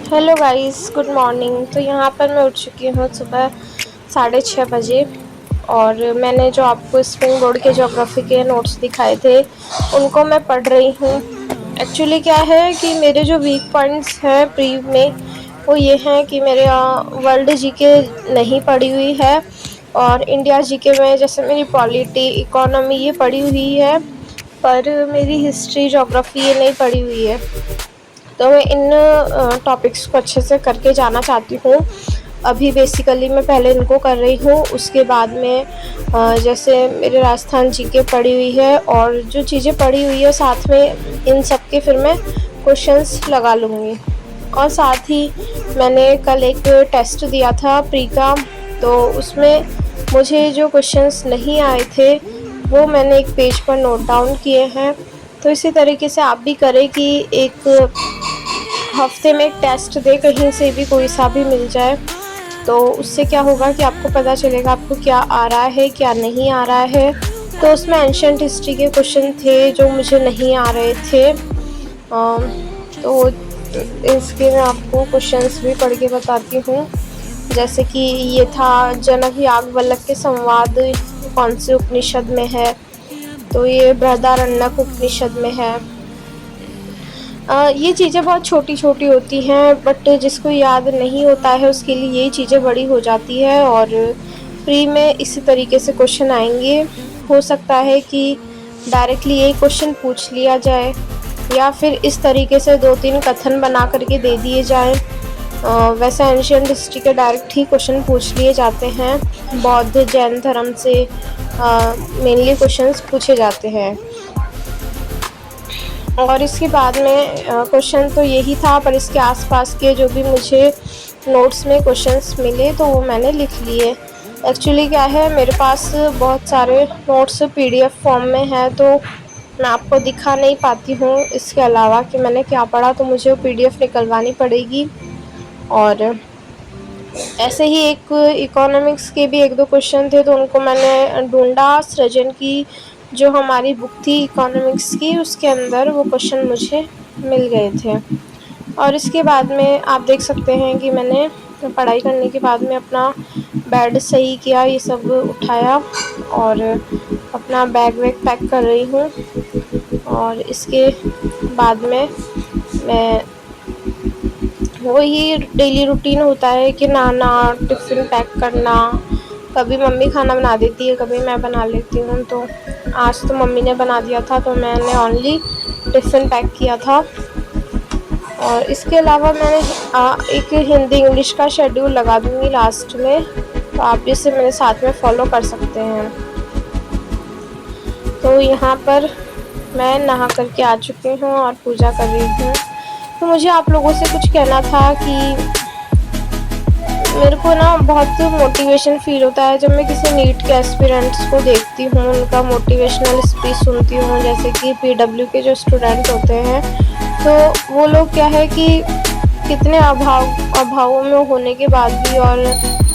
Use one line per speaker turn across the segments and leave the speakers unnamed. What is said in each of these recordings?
Hello guys, good morning. तो यहाँ पर मैं उठ चुकी हूँ सुबह 6:30 बजे। और मैंने जो आपको स्प्रिंग बोर्ड के ज्योग्राफी के नोट्स दिखाए थे उनको मैं पढ़ रही हूँ। एक्चुअली क्या है कि मेरे जो वीक पॉइंट्स हैं प्री में वो ये हैं कि मेरे वर्ल्ड जीके नहीं पढ़ी हुई है, और इंडिया जीके में जैसे मेरी पॉलिटी इकोनॉमी ये पढ़ी हुई है, पर मेरी हिस्ट्री ज्योग्राफी ये नहीं पढ़ी हुई है। तो मैं इन टॉपिक्स को अच्छे से करके जाना चाहती हूँ। अभी बेसिकली मैं पहले इनको कर रही हूँ, उसके बाद में जैसे मेरे राजस्थान जीके पढ़ी हुई है और जो चीज़ें पढ़ी हुई है साथ में इन सब के फिर मैं क्वेश्चंस लगा लूँगी। और साथ ही मैंने कल एक टेस्ट दिया था प्री का, तो उसमें मुझे जो क्वेश्चंस नहीं आए थे वो मैंने एक पेज पर नोट डाउन किए हैं। तो इसी तरीके से आप भी करें कि एक हफ्ते में एक टेस्ट दे, कहीं से भी कोई सा भी मिल जाए, तो उससे क्या होगा कि आपको पता चलेगा आपको क्या आ रहा है क्या नहीं आ रहा है। तो उसमें एंशिएंट हिस्ट्री के क्वेश्चन थे जो मुझे नहीं आ रहे थे, तो इसके मैं आपको क्वेश्चंस भी पढ़ के बताती हूँ। जैसे कि ये था जनक याज्ञवल्क्य के संवाद कौन से उपनिषद में है, तो ये बृहदारण्यक उपनिषद में है। ये चीज़ें बहुत छोटी छोटी होती हैं, बट जिसको याद नहीं होता है उसके लिए ये चीज़ें बड़ी हो जाती है। और प्री में इसी तरीके से क्वेश्चन आएंगे। हो सकता है कि डायरेक्टली ये क्वेश्चन पूछ लिया जाए, या फिर इस तरीके से 2-3 कथन बना करके दे दिए जाएं। वैसे एंशिएंट हिस्ट्री के डायरेक्ट ही क्वेश्चन पूछ लिए जाते हैं, बौद्ध जैन धर्म से मेनली क्वेश्चंस पूछे जाते हैं। और इसके बाद में क्वेश्चन तो यही था, पर इसके आसपास के जो भी मुझे नोट्स में क्वेश्चंस मिले तो वो मैंने लिख लिए। एक्चुअली क्या है, मेरे पास बहुत सारे नोट्स पीडीएफ फॉर्म में है, तो मैं आपको दिखा नहीं पाती हूँ इसके अलावा कि मैंने क्या पढ़ा, तो मुझे वो पीडीएफ निकलवानी पड़ेगी। और ऐसे ही एक इकोनॉमिक्स के भी 1-2 क्वेश्चन थे, तो उनको मैंने ढूंढा। सृजन की जो हमारी बुक थी इकोनॉमिक्स की, उसके अंदर वो क्वेश्चन मुझे मिल गए थे। और इसके बाद में आप देख सकते हैं कि मैंने पढ़ाई करने के बाद में अपना बेड सही किया, ये सब उठाया और अपना बैग वैग पैक कर रही हूँ। और इसके बाद में मैं वही डेली रूटीन होता है कि नहाना, टिफ़िन पैक करना, कभी मम्मी खाना बना देती है कभी मैं बना लेती हूँ। तो आज तो मम्मी ने बना दिया था, तो मैंने ओनली टिफ़िन पैक किया था। और इसके अलावा मैंने एक हिंदी इंग्लिश का शेड्यूल लगा दूँगी लास्ट में, तो आप इसे मेरे साथ में फॉलो कर सकते हैं। तो यहाँ पर मैं नहा करके आ चुकी हूँ और पूजा कर रही हूँ। तो मुझे आप लोगों से कुछ कहना था कि मेरे को ना बहुत मोटिवेशन फील होता है जब मैं किसी नीट के एस्पिरेंट्स को देखती हूँ, उनका मोटिवेशनल स्पीच सुनती हूँ। जैसे कि पीडब्ल्यू के जो स्टूडेंट होते हैं, तो वो लोग क्या है कि कितने अभावों में होने के बाद भी और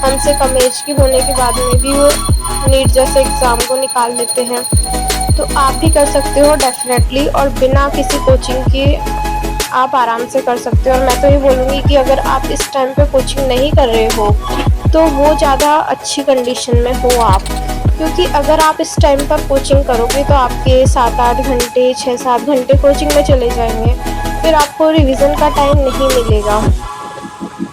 हमसे कम एज की होने के बाद में भी वो नीट जैसे एग्ज़ाम को निकाल लेते हैं। तो आप भी कर सकते हो डेफिनेटली, और बिना किसी कोचिंग के आप आराम से कर सकते हो। और मैं तो ये बोलूँगी कि अगर आप इस टाइम पे कोचिंग नहीं कर रहे हो तो वो ज़्यादा अच्छी कंडीशन में हो आप, क्योंकि अगर आप इस टाइम पर कोचिंग करोगे तो आपके 7-8 घंटे 6-7 घंटे कोचिंग में चले जाएंगे, फिर आपको रिवीजन का टाइम नहीं मिलेगा।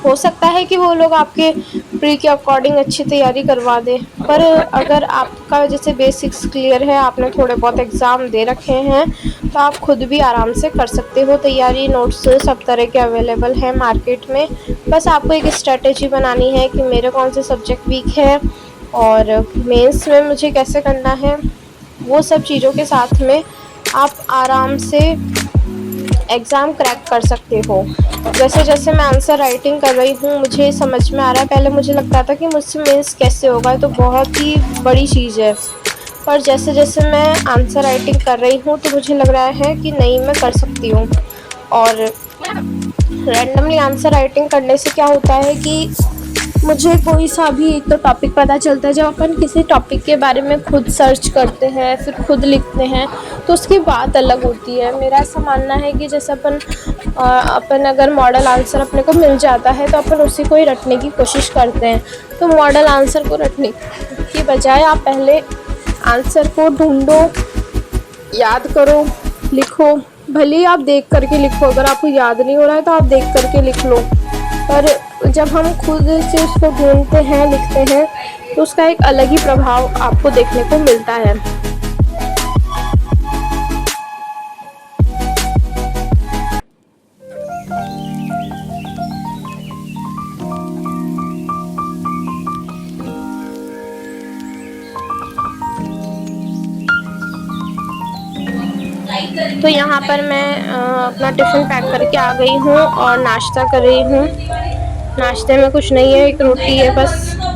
हो सकता है कि वो लोग आपके प्री के अकॉर्डिंग अच्छी तैयारी करवा दें, पर अगर आपका जैसे बेसिक्स क्लियर है, आपने थोड़े बहुत एग्ज़ाम दे रखे हैं, तो आप खुद भी आराम से कर सकते हो तैयारी। नोट्स सब तरह के अवेलेबल हैं मार्केट में। बस आपको एक स्ट्रेटेजी बनानी है कि मेरे कौन से सब्जेक्ट वीक है और मेंस में मुझे कैसे करना है। वो सब चीज़ों के साथ में आप आराम से एग्ज़ाम क्रैक कर सकते हो। जैसे जैसे मैं आंसर राइटिंग कर रही हूँ मुझे समझ में आ रहा है। पहले मुझे लगता था कि मुझसे मेंस कैसे होगा, तो बहुत ही बड़ी चीज़ है, पर जैसे जैसे मैं आंसर राइटिंग कर रही हूँ तो मुझे लग रहा है कि नहीं, मैं कर सकती हूँ। और रैंडमली आंसर राइटिंग करने से क्या होता है कि मुझे कोई सा भी एक तो टॉपिक पता चलता है, जब अपन किसी टॉपिक के बारे में खुद सर्च करते हैं फिर खुद लिखते हैं तो उसकी बात अलग होती है। मेरा ऐसा मानना है कि जैसे अपन अगर मॉडल आंसर अपने को मिल जाता है तो अपन उसी को ही रटने की कोशिश करते हैं। तो मॉडल आंसर को रटने की बजाय आप पहले आंसर को ढूंढो, याद करो, लिखो। भले ही आप देख करके लिखो, अगर आपको याद नहीं हो रहा है तो आप देख करके लिख लो, पर जब हम खुद से उसको ढूंढते हैं, लिखते हैं, तो उसका एक अलग ही प्रभाव आपको देखने को मिलता है। तो यहाँ पर मैं अपना टिफ़िन पैक करके आ गई हूँ और नाश्ता कर रही हूँ। नाश्ते में कुछ नहीं है, एक रोटी है बस।